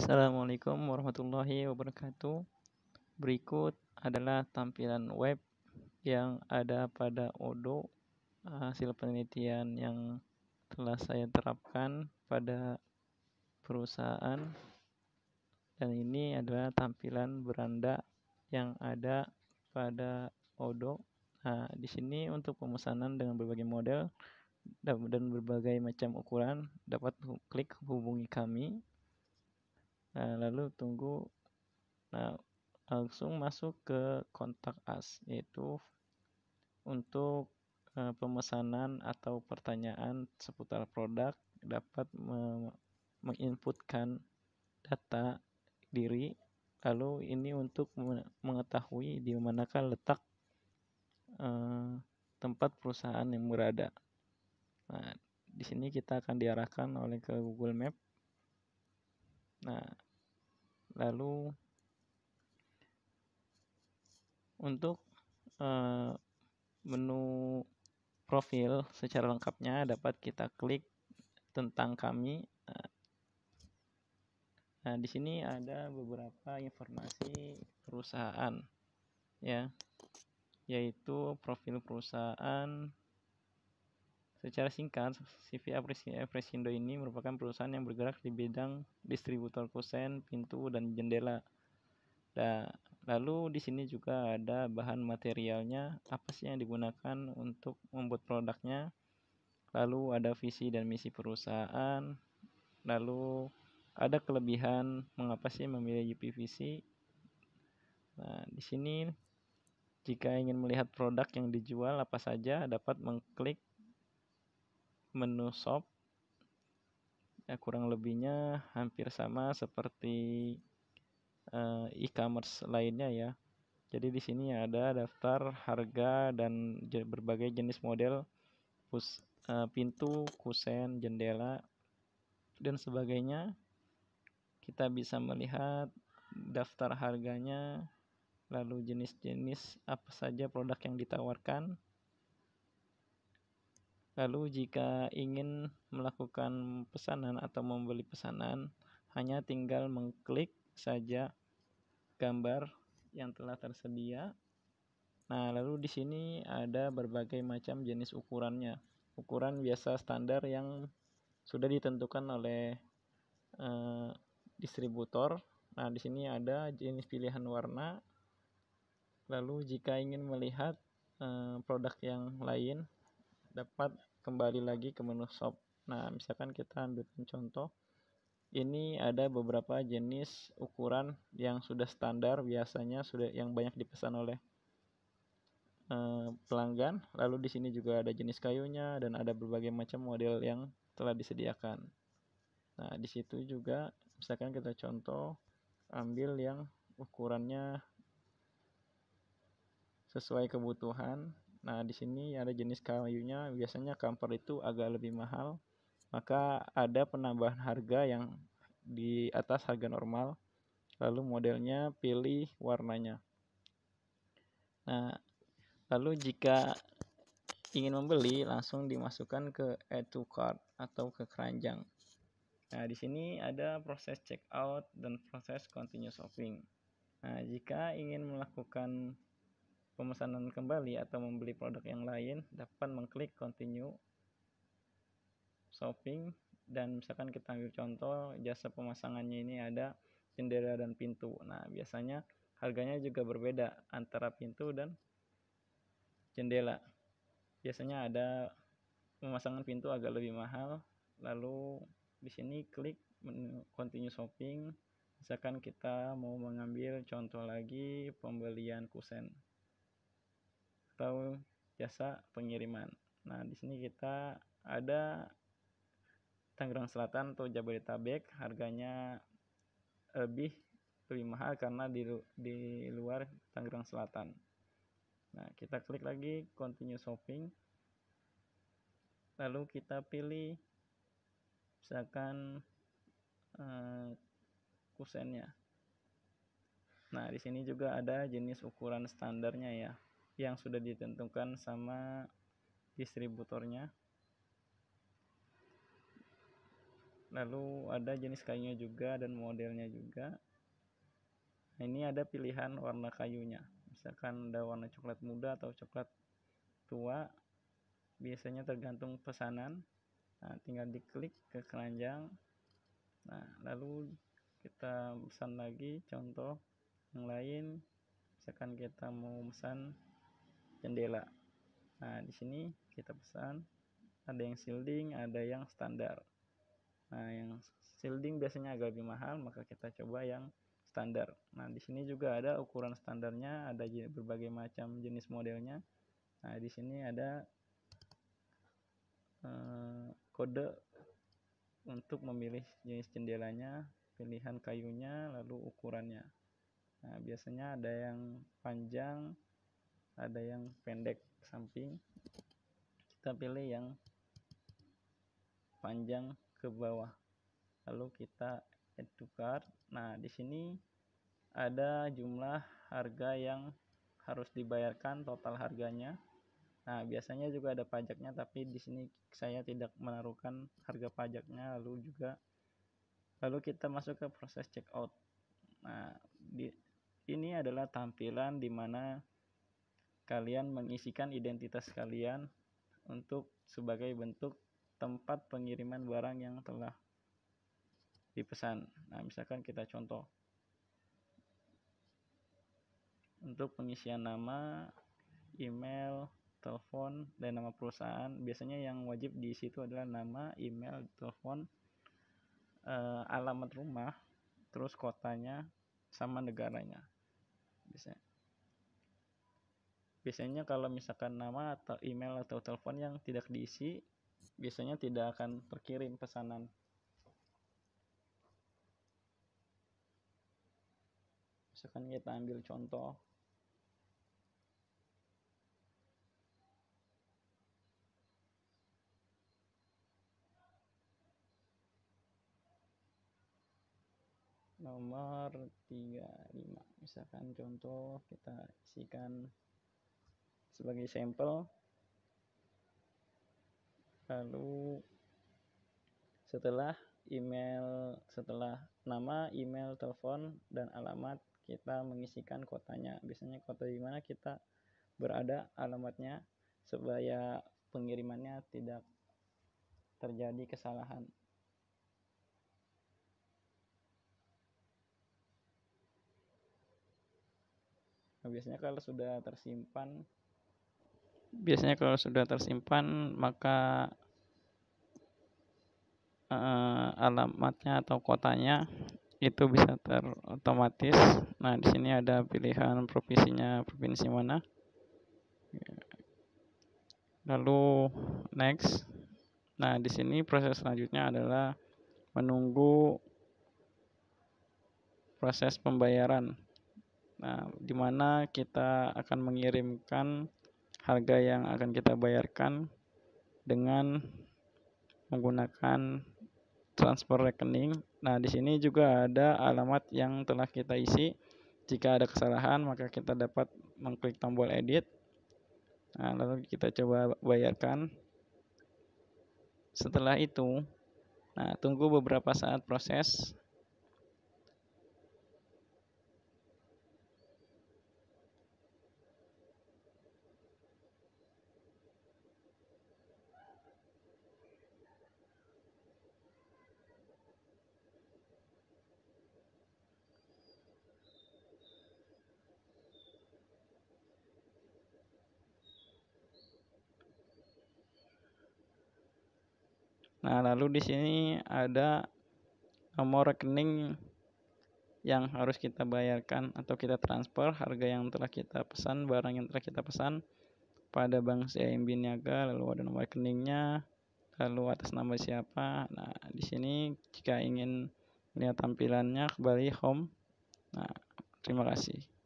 Assalamualaikum warahmatullahi wabarakatuh. Berikut adalah tampilan web yang ada pada Odoo, hasil penelitian yang telah saya terapkan pada perusahaan, dan ini adalah tampilan beranda yang ada pada Odoo. Nah, di sini untuk pemesanan dengan berbagai model dan berbagai macam ukuran, dapat klik hubungi kami. Nah, lalu tunggu. Nah, langsung masuk ke kontak us, yaitu untuk pemesanan atau pertanyaan seputar produk, dapat menginputkan data diri. Lalu ini untuk mengetahui di manakah letak tempat perusahaan yang berada. Nah, di sini kita akan diarahkan oleh ke Google Map. Nah, lalu untuk menu profil secara lengkapnya dapat kita klik tentang kami. Nah, di sini ada beberapa informasi perusahaan, ya, yaitu profil perusahaan. Secara singkat, CV Apresindo ini merupakan perusahaan yang bergerak di bidang distributor kusen, pintu, dan jendela. Nah, lalu di sini juga ada bahan materialnya, apa sih yang digunakan untuk membuat produknya. Lalu ada visi dan misi perusahaan. Lalu ada kelebihan mengapa sih memilih UPVC. Nah, di sini jika ingin melihat produk yang dijual apa saja, dapat mengklik menu shop. Ya, kurang lebihnya hampir sama seperti e-commerce lainnya, ya. Jadi di sini ada daftar harga dan berbagai jenis model pintu, kusen, jendela, dan sebagainya. Kita bisa melihat daftar harganya, lalu jenis-jenis apa saja produk yang ditawarkan. Lalu jika ingin melakukan pesanan atau membeli pesanan, hanya tinggal mengklik saja gambar yang telah tersedia. Nah, lalu di sini ada berbagai macam jenis ukurannya. Ukuran biasa standar yang sudah ditentukan oleh distributor. Nah, di sini ada jenis pilihan warna. Lalu jika ingin melihat produk yang lain, dapat kembali lagi ke menu shop. Nah, misalkan kita ambil contoh. Ini ada beberapa jenis ukuran yang sudah standar, biasanya sudah yang banyak dipesan oleh pelanggan. Lalu di sini juga ada jenis kayunya dan ada berbagai macam model yang telah disediakan. Nah, di situ juga misalkan kita contoh ambil yang ukurannya sesuai kebutuhan. Nah, di sini ada jenis kayunya, biasanya kamper itu agak lebih mahal. Maka ada penambahan harga yang di atas harga normal. Lalu modelnya, pilih warnanya. Nah, lalu jika ingin membeli, langsung dimasukkan ke add to cart atau ke keranjang. Nah, di sini ada proses checkout dan proses continue shopping. Nah, jika ingin melakukan pemesanan kembali atau membeli produk yang lain, dapat mengklik continue shopping. Dan misalkan kita ambil contoh jasa pemasangannya, ini ada jendela dan pintu. Nah, biasanya harganya juga berbeda antara pintu dan jendela. Biasanya ada pemasangan pintu agak lebih mahal. Lalu di sini klik menu continue shopping. Misalkan kita mau mengambil contoh lagi pembelian kusen atau jasa pengiriman. Nah, di sini kita ada Tangerang Selatan atau Jabodetabek, harganya lebih mahal karena di luar Tangerang Selatan. Nah, kita klik lagi continue shopping. Lalu kita pilih misalkan kusennya. Nah, di sini juga ada jenis ukuran standarnya, ya, yang sudah ditentukan sama distributornya. Lalu ada jenis kayunya juga dan modelnya juga. Nah, ini ada pilihan warna kayunya. Misalkan ada warna coklat muda atau coklat tua. Biasanya tergantung pesanan. Nah, tinggal diklik ke keranjang. Nah, lalu kita pesan lagi. Contoh yang lain, misalkan kita mau pesan jendela. Nah, di sini kita pesan. Ada yang shielding, ada yang standar. Nah, yang shielding biasanya agak lebih mahal, maka kita coba yang standar. Nah, di sini juga ada ukuran standarnya, ada berbagai macam jenis modelnya. Nah, di sini ada kode untuk memilih jenis jendelanya, pilihan kayunya, lalu ukurannya. Nah, biasanya ada yang panjang, ada yang pendek samping. Kita pilih yang panjang ke bawah. Lalu kita add to cart. Nah, di sini ada jumlah harga yang harus dibayarkan, total harganya. Nah, biasanya juga ada pajaknya, tapi di sini saya tidak menaruhkan harga pajaknya. Lalu kita masuk ke proses checkout. Nah, ini adalah tampilan di mana kalian mengisikan identitas kalian untuk sebagai bentuk tempat pengiriman barang yang telah dipesan. Nah, misalkan kita contoh untuk pengisian nama, email, telepon, dan nama perusahaan. Biasanya yang wajib di situ adalah nama, email, telepon, alamat rumah, terus kotanya, sama negaranya. Biasanya kalau misalkan nama atau email atau telepon yang tidak diisi, biasanya tidak akan terkirim pesanan. Misalkan kita ambil contoh, nomor 35, misalkan contoh kita isikan sebagai sampel. Lalu setelah nama, email, telepon, dan alamat, kita mengisikan kotanya. Biasanya kota di mana kita berada, alamatnya, supaya pengirimannya tidak terjadi kesalahan. Nah, biasanya kalau sudah tersimpan, maka alamatnya atau kotanya itu bisa terotomatis. Nah, di sini ada pilihan provinsinya, provinsi mana. Lalu next. Nah, di sini proses selanjutnya adalah menunggu proses pembayaran. Nah, di mana kita akan mengirimkan harga yang akan kita bayarkan dengan menggunakan transfer rekening. Nah, di sini juga ada alamat yang telah kita isi. Jika ada kesalahan, maka kita dapat mengklik tombol edit. Nah, lalu kita coba bayarkan. Setelah itu, nah, tunggu beberapa saat proses. Nah, lalu di sini ada nomor rekening yang harus kita bayarkan atau kita transfer harga yang telah kita pesan, barang yang telah kita pesan pada Bank CIMB Niaga. Lalu ada nomor rekeningnya, lalu atas nama siapa. Nah, di sini jika ingin melihat tampilannya, kembali home. Nah, terima kasih.